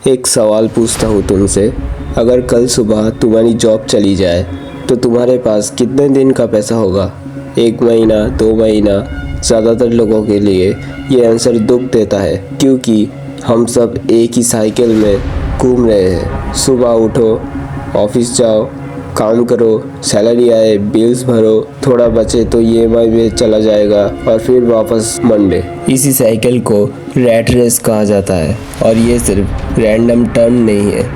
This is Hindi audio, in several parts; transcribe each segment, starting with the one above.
एक सवाल पूछता हूँ तुमसे, अगर कल सुबह तुम्हारी जॉब चली जाए तो तुम्हारे पास कितने दिन का पैसा होगा? 1 महीना, 2 महीना? ज़्यादातर लोगों के लिए ये आंसर दुख देता है, क्योंकि हम सब एक ही साइकिल में घूम रहे हैं। सुबह उठो, ऑफिस जाओ, काम करो, सैलरी आए, बिल्स भरो, थोड़ा बचे तो ईएमआई में चला जाएगा और फिर वापस मंडे। इसी साइकिल को रैट रेस कहा जाता है और ये सिर्फ रैंडम टर्म नहीं है,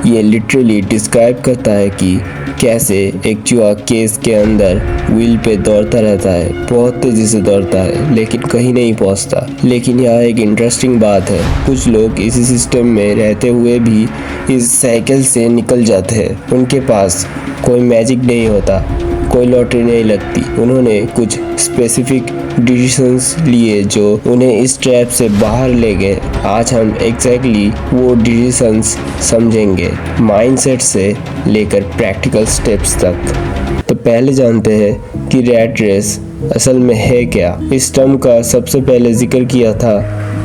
ये लिटरली डिस्क्राइब करता है कि कैसे एक चूहा केस के अंदर व्हील पे दौड़ता रहता है, बहुत तेजी से दौड़ता है लेकिन कहीं नहीं पहुंचता। लेकिन यहाँ एक इंटरेस्टिंग बात है, कुछ लोग इसी सिस्टम में रहते हुए भी इस साइकिल से निकल जाते हैं। उनके पास कोई मैजिक नहीं होता, कोई लॉटरी नहीं लगती, उन्होंने कुछ स्पेसिफिक डिसीजंस लिए जो उन्हें इस ट्रैप से बाहर ले गए। आज हम एग्जैक्टली वो डिसीजंस समझेंगे, माइंडसेट से लेकर प्रैक्टिकल स्टेप्स तक। तो पहले जानते हैं कि रैट रेस असल में है क्या। इस टर्म का सबसे पहले जिक्र किया था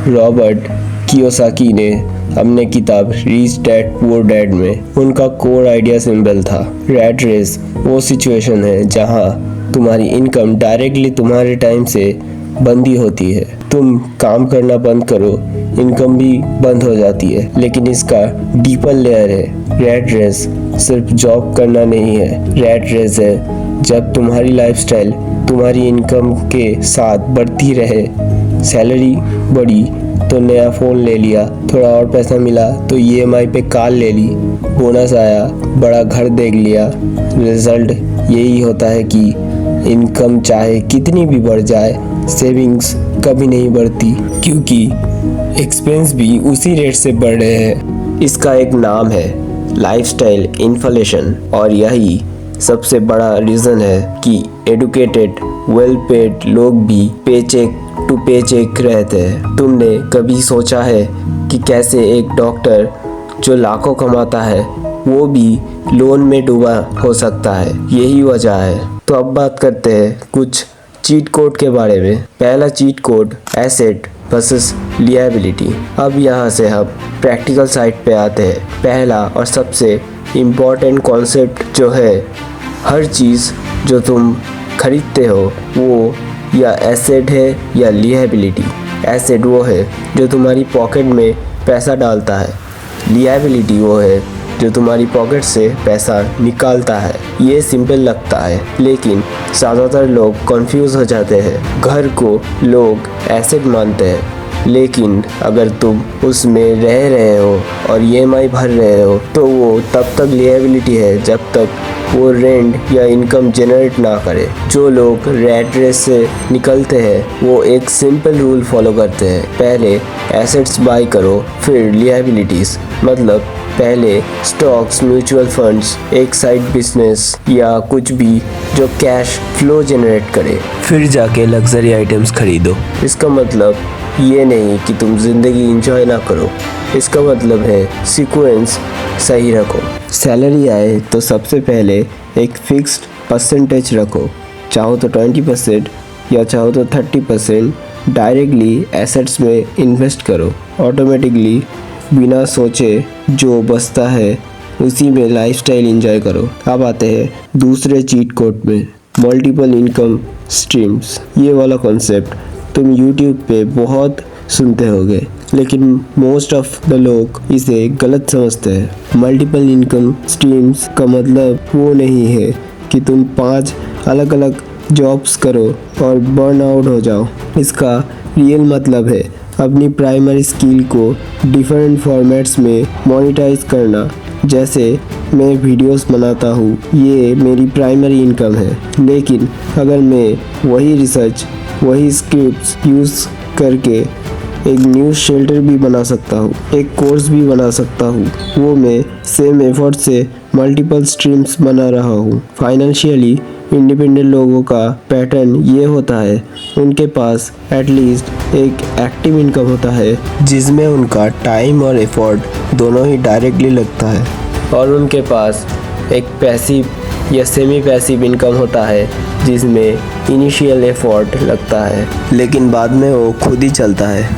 रॉबर्ट कियोसाकी ने अपने किताब रिच डैड पुअर डैड में। उनका कोर आइडिया सिंपल था, रैट रेस वो सिचुएशन है जहां तुम्हारी इनकम डायरेक्टली तुम्हारे टाइम से बंदी होती है। तुम काम करना बंद करो, इनकम भी बंद हो जाती है। लेकिन इसका डीपर लेयर है, रैट रेस सिर्फ जॉब करना नहीं है, रैट रेस है जब तुम्हारी लाइफस्टाइल तुम्हारी इनकम के साथ बढ़ती रहे। सैलरी बढ़ी तो नया फ़ोन ले लिया, थोड़ा और पैसा मिला तो ईएमआई पे कार ले ली, बोनस आया, बड़ा घर देख लिया। रिजल्ट यही होता है कि इनकम चाहे कितनी भी बढ़ जाए, सेविंग्स कभी नहीं बढ़ती, क्योंकि एक्सपेंस भी उसी रेट से बढ़ रहे हैं। इसका एक नाम है लाइफस्टाइल इन्फ्लेशन, और यही सबसे बड़ा रीज़न है कि एडुकेटेड वेल पेड लोग भी पेचेक टू पेचेक रहते हैं। तुमने कभी सोचा है कि कैसे एक डॉक्टर जो लाखों कमाता है वो भी लोन में डूबा हो सकता है? यही वजह है। तो अब बात करते हैं कुछ चीट कोड के बारे में। पहला cheat code, asset versus liability. अब यहाँ से हम प्रैक्टिकल साइड पे आते हैं। पहला और सबसे इम्पोर्टेंट कॉन्सेप्ट जो है, हर चीज़ जो तुम खरीदते हो वो या एसेट है या लिएबिलिटी। एसेट वो है जो तुम्हारी पॉकेट में पैसा डालता है, लिएबिलिटी वो है जो तुम्हारी पॉकेट से पैसा निकालता है। ये सिंपल लगता है लेकिन ज़्यादातर लोग कंफ्यूज हो जाते हैं। घर को लोग एसेट मानते हैं, लेकिन अगर तुम उसमें रह रहे हो और ईएमआई भर रहे हो तो वो तब तक लिएबिलिटी है जब तक वो रेंट या इनकम जनरेट ना करे। जो लोग रैट रेस से निकलते हैं वो एक सिंपल रूल फॉलो करते हैं, पहले एसेट्स बाय करो फिर लिएबिलिटीज़। मतलब पहले स्टॉक्स, म्यूचुअल फंड्स, एक साइड बिजनेस या कुछ भी जो कैश फ्लो जनरेट करे, फिर जाके लग्जरी आइटम्स खरीदो। इसका मतलब ये नहीं कि तुम ज़िंदगी इंजॉय ना करो, इसका मतलब है सीक्वेंस सही रखो। सैलरी आए तो सबसे पहले एक फिक्स्ड परसेंटेज रखो, चाहो तो 20% या चाहो तो 30% डायरेक्टली एसेट्स में इन्वेस्ट करो। ऑटोमेटिकली बिना सोचे जो बचता है उसी में लाइफस्टाइल एंजॉय करो। अब आते हैं दूसरे चीट कोड में, मल्टीपल इनकम स्ट्रीम्स। ये वाला कॉन्सेप्ट तुम यूट्यूब पे बहुत सुनते होगे, लेकिन मोस्ट ऑफ द लोग इसे गलत समझते हैं। मल्टीपल इनकम स्ट्रीम्स का मतलब वो नहीं है कि तुम 5 अलग अलग जॉब्स करो और बर्न आउट हो जाओ। इसका रियल मतलब है अपनी प्राइमरी स्किल को डिफरेंट फॉर्मेट्स में मोनेटाइज करना। जैसे मैं वीडियोस बनाता हूँ, ये मेरी प्राइमरी इनकम है, लेकिन अगर मैं वही रिसर्च, वही स्क्रिप्ट्स यूज़ करके एक न्यूज़ शेल्टर भी बना सकता हूँ, एक कोर्स भी बना सकता हूँ, वो मैं सेम एफर्ट से मल्टीपल स्ट्रीम्स बना रहा हूँ। फाइनेंशियली इंडिपेंडेंट लोगों का पैटर्न ये होता है, उनके पास एटलीस्ट एक एक्टिव इनकम होता है जिसमें उनका टाइम और एफर्ट दोनों ही डायरेक्टली लगता है, और उनके पास एक पैसिव या सेमी पैसिव इनकम होता है जिसमें इनिशियल एफर्ट लगता है लेकिन बाद में वो खुद ही चलता है।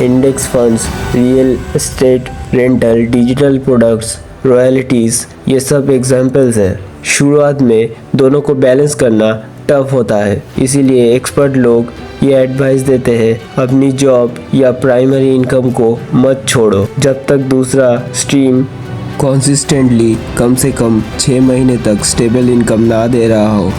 Index funds, real estate, rental, digital products, royalties, ये सब एग्जाम्पल्स हैं। शुरुआत में दोनों को बैलेंस करना टफ होता है, इसीलिए एक्सपर्ट लोग ये एडवाइस देते हैं अपनी जॉब या प्राइमरी इनकम को मत छोड़ो जब तक दूसरा स्ट्रीम कंसिस्टेंटली कम से कम 6 महीने तक स्टेबल इनकम ना दे रहा हो।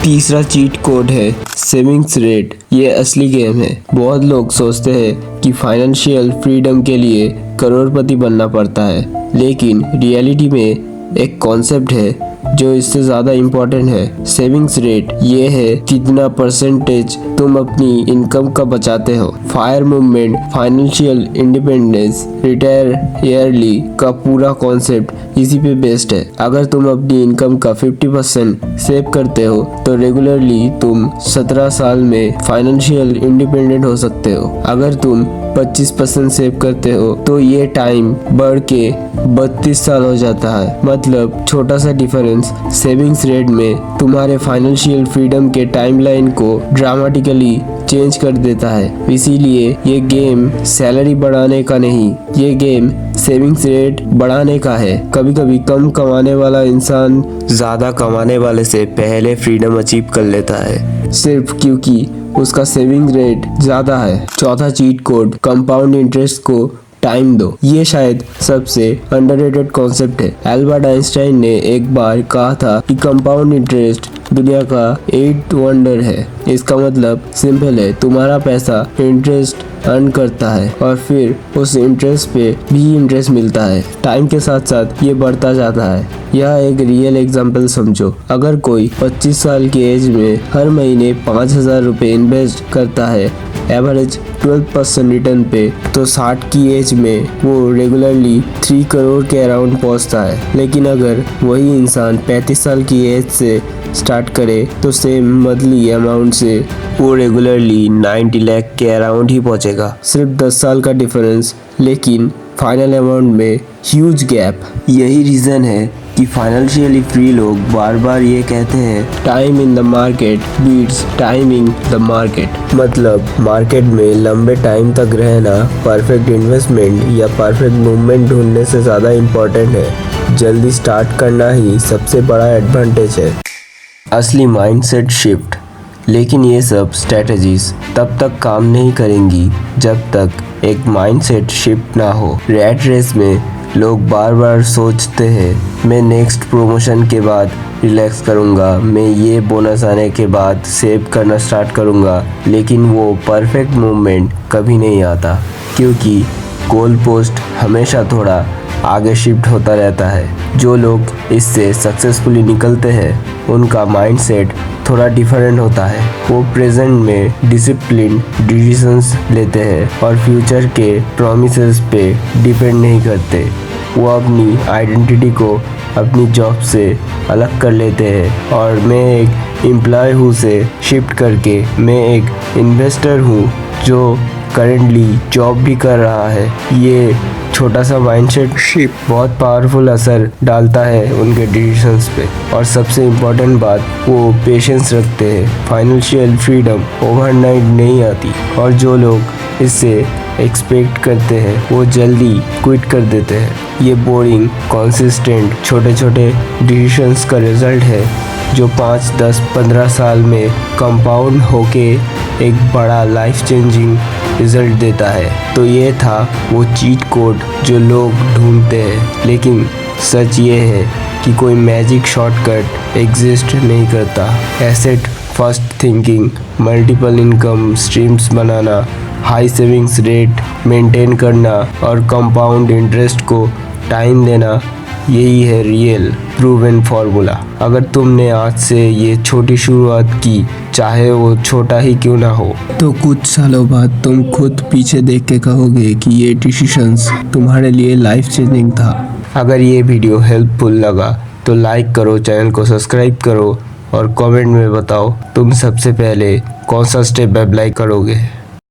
तीसरा चीट कोड है सेविंग्स रेट। ये असली गेम है। बहुत लोग सोचते हैं कि फाइनेंशियल फ्रीडम के लिए करोड़पति बनना पड़ता है, लेकिन रियलिटी में एक कॉन्सेप्ट है जो इससे ज़्यादा इम्पोर्टेंट है। सेविंग्स रेट ये है कितना परसेंटेज तुम अपनी इनकम का बचाते हो। Fire movement, financial independence, retire yearly का पूरा कॉन्सेप्ट इसी पे बेस्ड है। अगर तुम अपनी इनकम का 50% सेव करते हो तो रेगुलरली तुम 17 साल में फाइनेंशियल इंडिपेंडेंट हो सकते हो। अगर तुम 25% सेव करते हो तो ये टाइम बढ़ के 32 साल हो जाता है। मतलब छोटा सा डिफरेंस सेविंग्स रेट में तुम्हारे फाइनेंशियल फ्रीडम के टाइमलाइन को ड्रामेटिकली चेंज कर देता है। इसीलिए ये गेम सैलरी बढ़ाने का नहीं, ये गेम सेविंग्स रेट बढ़ाने का है। कभी कभी कम कमाने वाला इंसान ज्यादा कमाने वाले से पहले फ्रीडम अचीव कर लेता है, सिर्फ क्योंकि उसका सेविंग रेट ज्यादा है। चौथा चीट कोड, कंपाउंड इंटरेस्ट को टाइम दो। ये शायद सबसे अंडररेटेड कॉन्सेप्ट है। एल्बर्ट आइंस्टाइन ने एक बार कहा था कि कंपाउंड इंटरेस्ट दुनिया का 8th वंडर है। इसका मतलब सिंपल है, तुम्हारा पैसा इंटरेस्ट अर्न करता है और फिर उस इंटरेस्ट पे भी इंटरेस्ट मिलता है। टाइम के साथ साथ ये बढ़ता जाता है। यह एक रियल एग्जांपल समझो। अगर कोई 25 साल की एज में हर महीने 5,000 रुपये इन्वेस्ट करता है एवरेज 12% रिटर्न पे, तो 60 की एज में वो रेगुलरली 3 करोड़ के अराउंड पहुंचता है। लेकिन अगर वही इंसान 35 साल की एज से स्टार्ट करे तो सेम मंथली अमाउंट से वो रेगुलरली 90 लाख के अराउंड ही पहुंचेगा। सिर्फ 10 साल का डिफरेंस, लेकिन फाइनल अमाउंट में ह्यूज गैप। यही रीज़न है कि फाइनेंशियली फ्री लोग बार बार ये कहते हैं time in the market beats timing the market. मतलब मार्केट में लंबे टाइम तक रहना परफेक्ट इन्वेस्टमेंट या परफेक्ट मूवमेंट ढूंढने से ज़्यादा इम्पोर्टेंट है। जल्दी स्टार्ट करना ही सबसे बड़ा एडवांटेज है। असली माइंडसेट शिफ्ट। लेकिन ये सब स्ट्रेटजीज तब तक काम नहीं करेंगी जब तक एक माइंडसेट शिफ्ट ना हो। रैट रेस में लोग बार बार सोचते हैं मैं नेक्स्ट प्रमोशन के बाद रिलैक्स करूँगा, मैं ये बोनस आने के बाद सेव करना स्टार्ट करूँगा, लेकिन वो परफेक्ट मूवमेंट कभी नहीं आता क्योंकि गोल पोस्ट हमेशा थोड़ा आगे शिफ्ट होता रहता है। जो लोग इससे सक्सेसफुली निकलते हैं उनका माइंडसेट थोड़ा डिफरेंट होता है। वो प्रेजेंट में डिसिप्लिन डिसीजंस लेते हैं और फ्यूचर के प्रॉमिसेस पे डिपेंड नहीं करते। वो अपनी आइडेंटिटी को अपनी जॉब से अलग कर लेते हैं और मैं एक एम्प्लॉय हूँ से शिफ्ट करके मैं एक इन्वेस्टर हूँ जो करेंटली जॉब भी कर रहा है। ये छोटा सा माइंडसेट शिफ्ट बहुत पावरफुल असर डालता है उनके डिसीजंस पे। और सबसे इम्पोर्टेंट बात, वो पेशेंस रखते हैं। फाइनेंशियल फ्रीडम ओवरनाइट नहीं आती और जो लोग इससे एक्सपेक्ट करते हैं वो जल्दी क्विट कर देते हैं। ये बोरिंग कंसिस्टेंट छोटे छोटे डिसीजंस का रिजल्ट है जो 5, 10, 15 साल में कंपाउंड होके एक बड़ा लाइफ चेंजिंग रिजल्ट देता है। तो ये था वो चीट कोड जो लोग ढूंढते हैं, लेकिन सच ये है कि कोई मैजिक शॉर्टकट एग्जिस्ट नहीं करता। Asset first thinking, multiple income streams बनाना, हाई सेविंग्स रेट मेंटेन करना और कंपाउंड इंटरेस्ट को टाइम देना, यही है रियल प्रूवन फार्मूला। अगर तुमने आज से ये छोटी शुरुआत की, चाहे वो छोटा ही क्यों ना हो, तो कुछ सालों बाद तुम खुद पीछे देख के कहोगे कि ये डिसीजंस तुम्हारे लिए लाइफ चेंजिंग था। अगर ये वीडियो हेल्पफुल लगा तो लाइक करो, चैनल को सब्सक्राइब करो और कमेंट में बताओ तुम सबसे पहले कौन सा स्टेप अप्लाई करोगे।